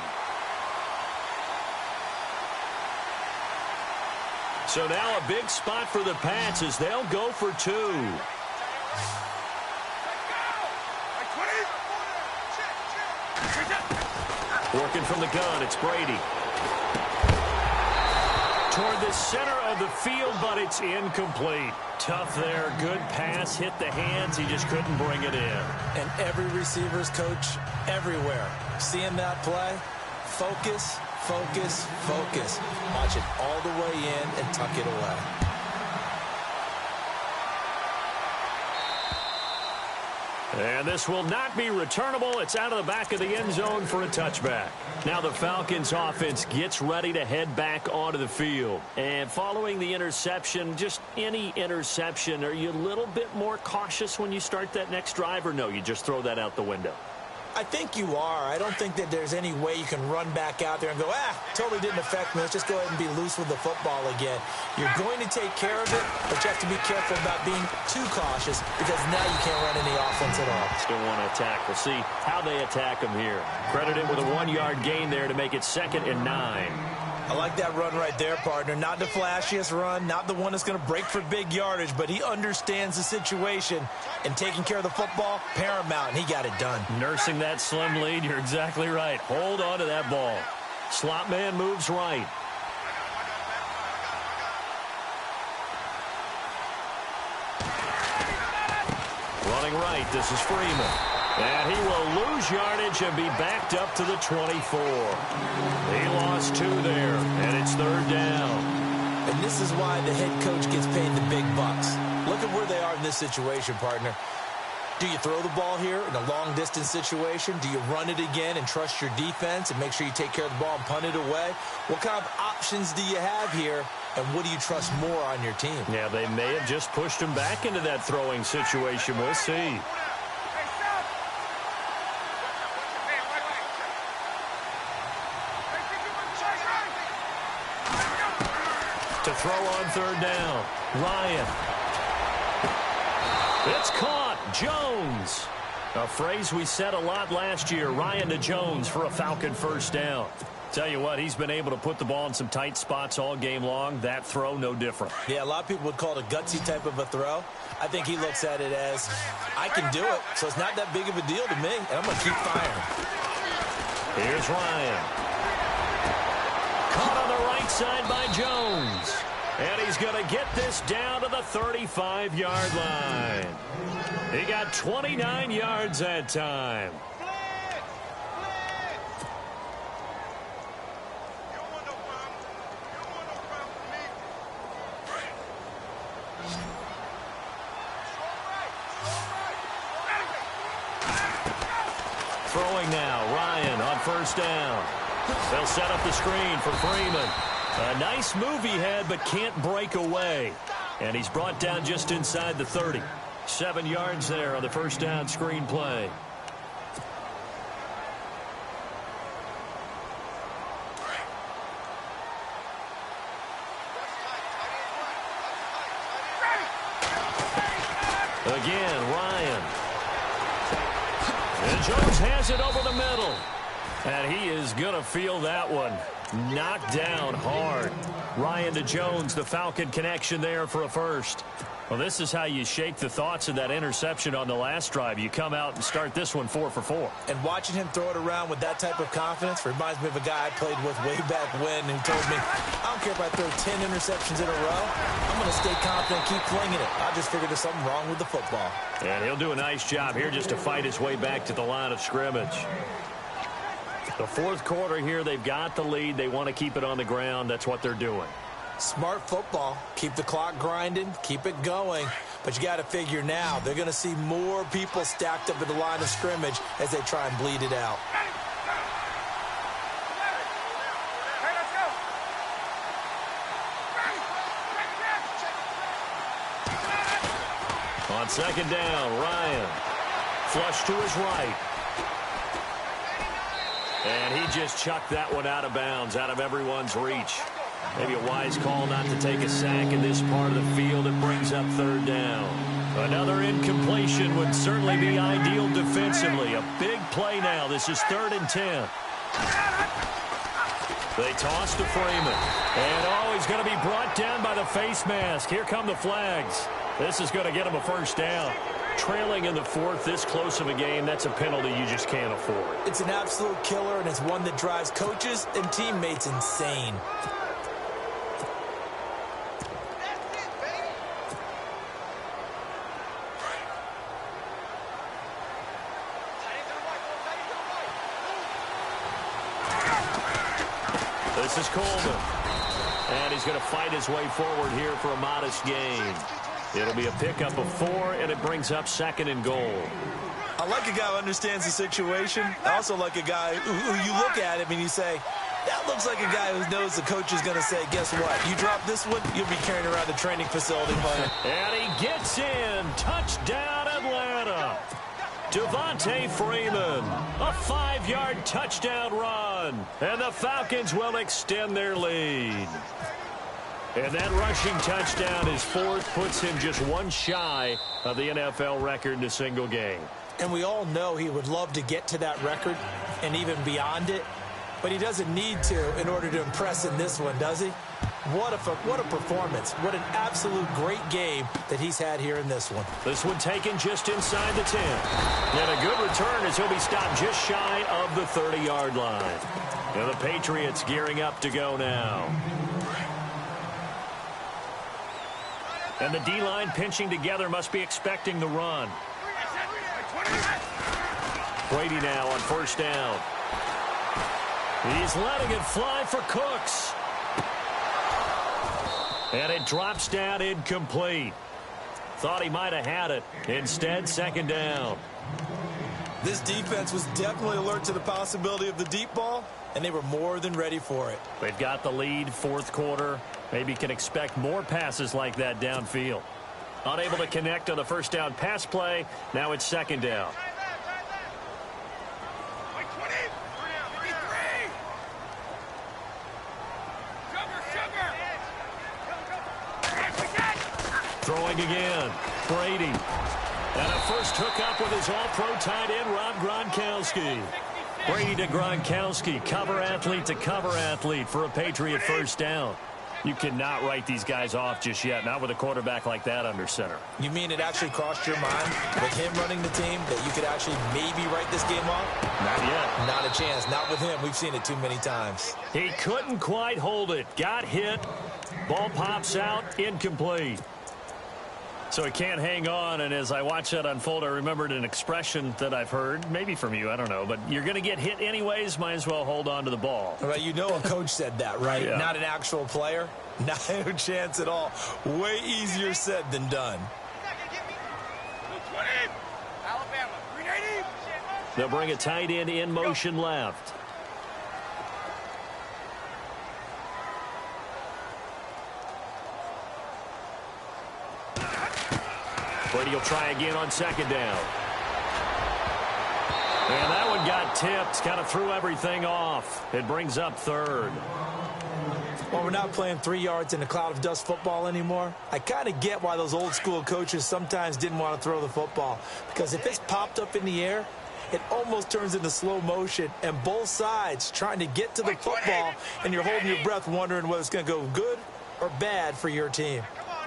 So now a big spot for the Pats as they'll go for 2. Working from the gun, it's Brady. Toward the center of the field, but it's incomplete. Tough there. Good pass. Hit the hands. He just couldn't bring it in. And every receiver's coach everywhere. Seeing that play, focus, focus, focus. Watch it all the way in and tuck it away. And this will not be returnable. It's out of the back of the end zone for a touchback. Now the Falcons offense gets ready to head back onto the field. And following the interception, just any interception, are you a little bit more cautious when you start that next drive, or no, you just throw that out the window? I think you are. I don't think that there's any way you can run back out there and go, totally didn't affect me. Let's just go ahead and be loose with the football again. You're going to take care of it, but you have to be careful about being too cautious because now you can't run any offense at all. Still want to attack. We'll see how they attack him here. Credit it with a 1-yard gain there to make it 2nd and 9. I like that run right there, partner. Not the flashiest run, not the one that's going to break for big yardage, but he understands the situation, and taking care of the football, paramount, and he got it done. Nursing that slim lead, you're exactly right. Hold on to that ball. Slot man moves right. Running right, this is Freeman. And he will lose yardage and be backed up to the 24. He lost 2 there, and it's 3rd down. And this is why the head coach gets paid the big bucks. Look at where they are in this situation, partner. Do you throw the ball here in a long-distance situation? Do you run it again and trust your defense and make sure you take care of the ball and punt it away? What kind of options do you have here, and what do you trust more on your team? Yeah, they may have just pushed him back into that throwing situation. We'll see. To throw on 3rd down. Ryan. It's caught. Jones. A phrase we said a lot last year. Ryan to Jones for a Falcon 1st down. Tell you what, he's been able to put the ball in some tight spots all game long. That throw, no different. Yeah, a lot of people would call it a gutsy type of a throw. I think he looks at it as, I can do it, so it's not that big of a deal to me, and I'm going to keep firing. Here's Ryan. Caught on the right side by Jones. And he's going to get this down to the 35-yard line. He got 29 yards that time. Throwing now, Ryan on 1st down. They'll set up the screen for Freeman. A nice move he had, but can't break away. And he's brought down just inside the 30. 7 yards there on the first down screen play. Again, Ryan. And Jones has it over the middle. And he is going to feel that one. Knocked down hard. Ryan to Jones, the Falcon connection there for a first. Well, this is how you shake the thoughts of that interception on the last drive. You come out and start this one 4 for 4. And watching him throw it around with that type of confidence reminds me of a guy I played with way back when who told me, I don't care if I throw 10 interceptions in a row. I'm going to stay confident, keep flinging it. I just figured there's something wrong with the football. And he'll do a nice job here just to fight his way back to the line of scrimmage. The fourth quarter here, they've got the lead. They want to keep it on the ground. That's what they're doing. Smart football. Keep the clock grinding. Keep it going. But you got to figure now they're going to see more people stacked up at the line of scrimmage as they try and bleed it out. On second down, Ryan. Flush to his right. And he just chucked that one out of bounds, out of everyone's reach. Maybe a wise call not to take a sack in this part of the field. It brings up third down. Another incompletion would certainly be ideal defensively. A big play now. This is 3rd and 10. They toss to Freeman. And, he's going to be brought down by the face mask. Here come the flags. This is going to get him a first down. Trailing in the fourth, this close of a game, that's a penalty you just can't afford. It's an absolute killer, and it's one that drives coaches and teammates insane. This is Coleman. And he's going to fight his way forward here for a modest gain. It'll be a pickup of 4, and it brings up 2nd and goal. I like a guy who understands the situation. I also like a guy who you look at him and you say, that looks like a guy who knows the coach is going to say, guess what? You drop this one, you'll be carrying around the training facility. And he gets in. Touchdown, Atlanta. Devontae Freeman. A 5-yard touchdown run. And the Falcons will extend their lead. And that rushing touchdown is 4th, puts him just one shy of the NFL record in a single game. And we all know he would love to get to that record and even beyond it, but he doesn't need to in order to impress in this one, does he? What a performance. What an absolute great game that he's had here in this one. This one taken just inside the 10. And a good return as he'll be stopped just shy of the 30-yard line. And the Patriots gearing up to go now. And the D-line pinching together, must be expecting the run. Brady now on first down. He's letting it fly for Cooks. And it drops down incomplete. Thought he might have had it. Instead, 2nd down. This defense was definitely alert to the possibility of the deep ball, and they were more than ready for it. They've got the lead, fourth quarter. Maybe can expect more passes like that downfield. Unable to connect on the first down pass play. Now it's 2nd down. Throwing again. Brady. And a first hookup with his all-pro tight end, Rob Gronkowski. Brady to Gronkowski. Cover athlete to cover athlete for a Patriot first down. You cannot write these guys off just yet, not with a quarterback like that under center. You mean it actually crossed your mind with him running the team that you could actually maybe write this game off? Not yet. Not a chance. Not with him. We've seen it too many times. He couldn't quite hold it. Got hit. Ball pops out. Incomplete. So he can't hang on, and as I watch that unfold, I remembered an expression that I've heard, maybe from you, I don't know, but you're going to get hit anyways, might as well hold on to the ball. Well, you know a coach said that, right? Yeah. Not an actual player. Not a chance at all. Way easier said than done. They'll bring a tight end in motion left. Brady will try again on second down. And that one got tipped. Kind of threw everything off. It brings up third. Well, we're not playing 3 yards in a cloud of dust football anymore. I kind of get why those old school coaches sometimes didn't want to throw the football. Because if it's popped up in the air, it almost turns into slow motion. And both sides trying to get to the football, and you're holding your breath wondering whether it's going to go good or bad for your team. Come on,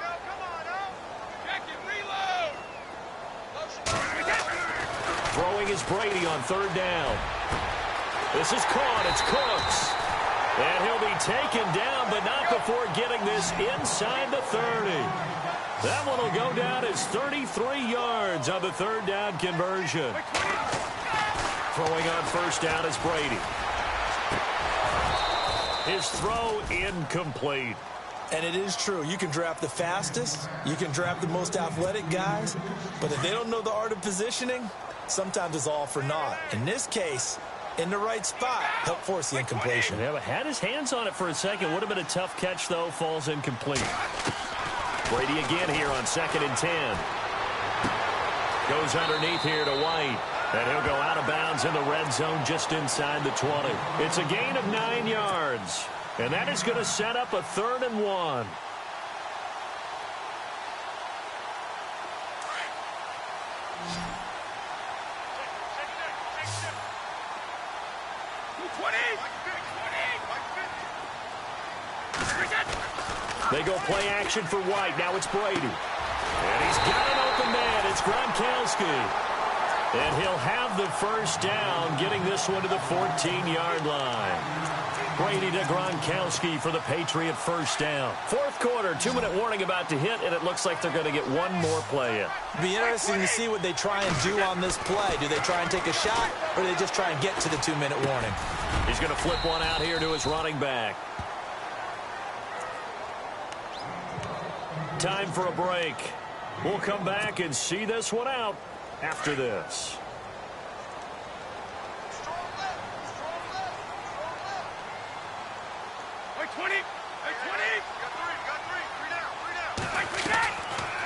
Jack it, reload. Throwing is Brady on third down. This is caught. It's Cooks. And he'll be taken down, but not before getting this inside the 30. That one will go down as 33 yards on the third down conversion. Throwing on first down is Brady. His throw incomplete. And it is true. You can draft the fastest. You can draft the most athletic guys. But if they don't know the art of positioning, sometimes it's all for naught. In this case, in the right spot, help force the incompletion. Yeah, had his hands on it for a second. Would have been a tough catch, though. Falls incomplete. Brady again here on 2nd and 10. Goes underneath here to White. And he'll go out of bounds in the red zone just inside the 20. It's a gain of 9 yards. And that is going to set up a 3rd and 1. They go play action for White. Now it's Brady. And he's got an open man. It's Gronkowski. And he'll have the first down, getting this one to the 14-yard line. Brady to Gronkowski for the Patriot first down. Fourth quarter, 2-minute warning about to hit, and it looks like they're going to get one more play in. It'll be interesting to see what they try and do on this play. Do they try and take a shot, or do they just try and get to the 2-minute warning? He's going to flip one out here to his running back. Time for a break. We'll come back and see this one out after this.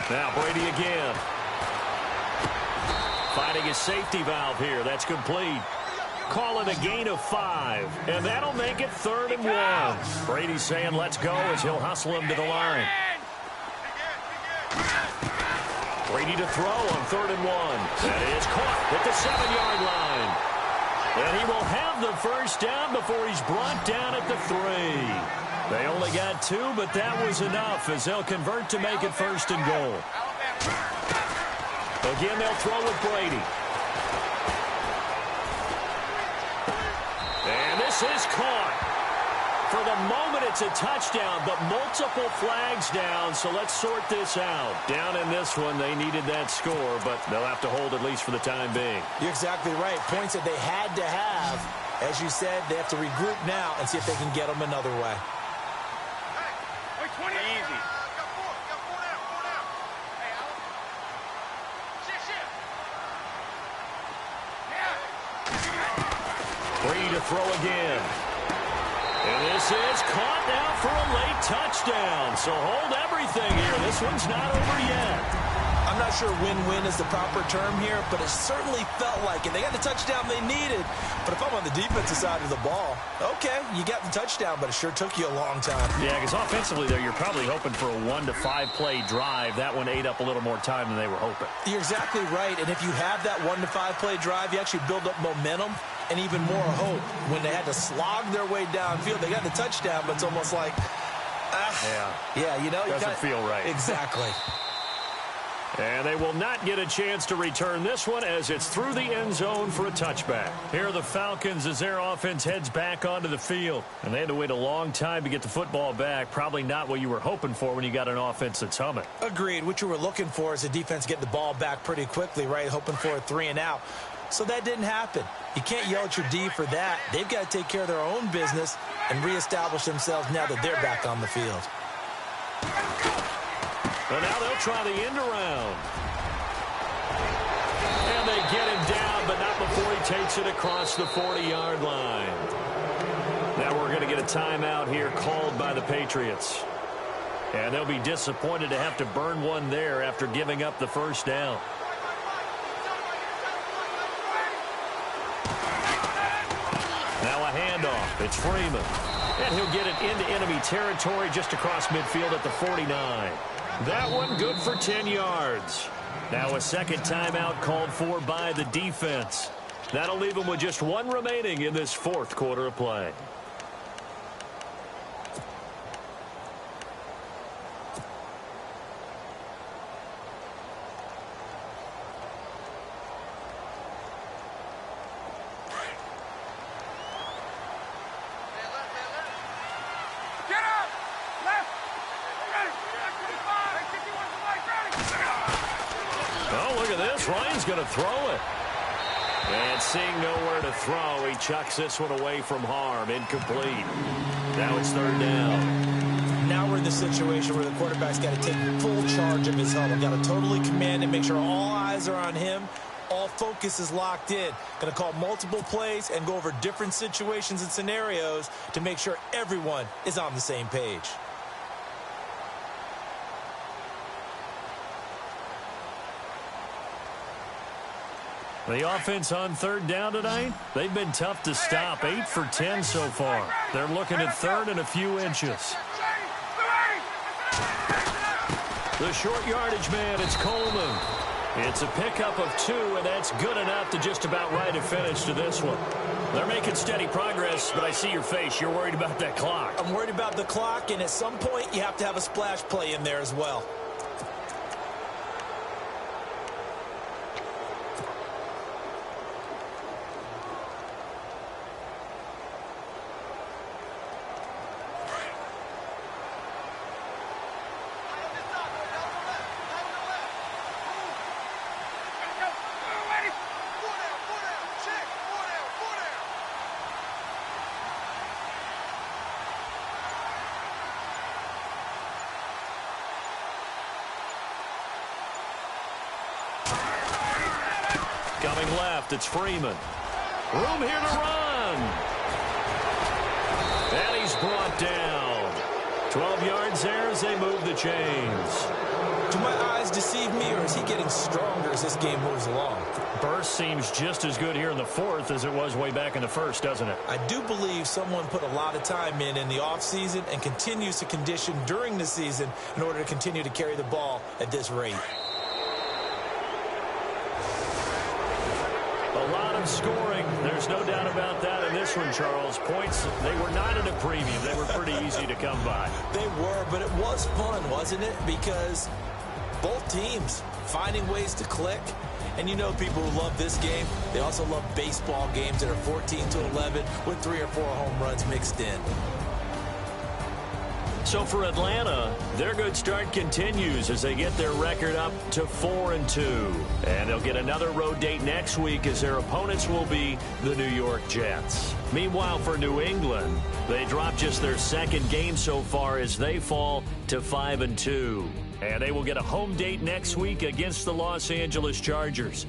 Now Brady again. Finding his safety valve here. That's complete. Call it a gain of 5. And that'll make it 3rd and 1. Brady's saying let's go as he'll hustle him to the line. Brady to throw on 3rd and 1. That is caught at the 7-yard line. And he will have the first down before he's brought down at the 3. They only got 2, but that was enough as they'll convert to make it 1st and goal. Again, they'll throw with Brady. And this is caught. For the moment, it's a touchdown, but multiple flags down, so let's sort this out. Down in this one, they needed that score, but they'll have to hold at least for the time being. You're exactly right. Points that they had to have. As you said, they have to regroup now and see if they can get them another way. Easy. Brady to throw again. And this is caught now for a late touchdown. So hold everything here. This one's not over yet. I'm not sure win-win is the proper term here, but it certainly felt like it. They got the touchdown they needed. But if I'm on the defensive side of the ball, okay, you got the touchdown, but it sure took you a long time. Yeah, because offensively there, you're probably hoping for a 1 to 5 play drive. That one ate up a little more time than they were hoping. You're exactly right. And if you have that 1 to 5 play drive, you actually build up momentum and even more hope. When they had to slog their way downfield, they got the touchdown, but it's almost like, you know, doesn't feel right. Exactly. And they will not get a chance to return this one as it's through the end zone for a touchback. Here are the Falcons as their offense heads back onto the field. And they had to wait a long time to get the football back. Probably not what you were hoping for when you got an offense that's humming. Agreed. What you were looking for is the defense get the ball back pretty quickly, right? Hoping for a 3 and out. So that didn't happen. You can't yell at your D for that. They've got to take care of their own business and reestablish themselves now that they're back on the field. Well, now they'll try the end around. And they get him down, but not before he takes it across the 40-yard line. Now we're going to get a timeout here called by the Patriots. And they'll be disappointed to have to burn one there after giving up the first down. Now a handoff. It's Freeman. And he'll get it into enemy territory just across midfield at the 49. That one good for 10 yards. Now a second timeout called for by the defense. That'll leave them with just one remaining in this fourth quarter of play. Ryan's going to throw it. And seeing nowhere to throw, he chucks this one away from harm. Incomplete. Now it's third down. Now we're in the situation where the quarterback's got to take full charge of his huddle. Got to totally command it, make sure all eyes are on him. All focus is locked in. Going to call multiple plays and go over different situations and scenarios to make sure everyone is on the same page. The offense on third down tonight, they've been tough to stop. 8 for 10 so far. They're looking at third and a few inches. The short yardage man, it's Coleman. It's a pickup of 2, and that's good enough to just about write a finish to this one. They're making steady progress, but I see your face. You're worried about that clock. I'm worried about the clock, and at some point you have to have a splash play in there as well. Coming left, it's Freeman. Room here to run. And he's brought down. 12 yards there as they move the chains. Do my eyes deceive me, or is he getting stronger as this game moves along? Burst seems just as good here in the fourth as it was way back in the first, doesn't it? I do believe someone put a lot of time in the offseason and continues to condition during the season in order to continue to carry the ball at this rate. A lot of scoring. There's no doubt about that in this one, Charles. Points, they were not at a premium. They were pretty easy to come by. They were, but it was fun, wasn't it? Because both teams finding ways to click. And you know people who love this game, they also love baseball games that are 14-11 with 3 or 4 home runs mixed in. So for Atlanta, their good start continues as they get their record up to 4-2. And they'll get another road date next week as their opponents will be the New York Jets. Meanwhile, for New England, they drop just their second game so far as they fall to 5-2. And they will get a home date next week against the Los Angeles Chargers.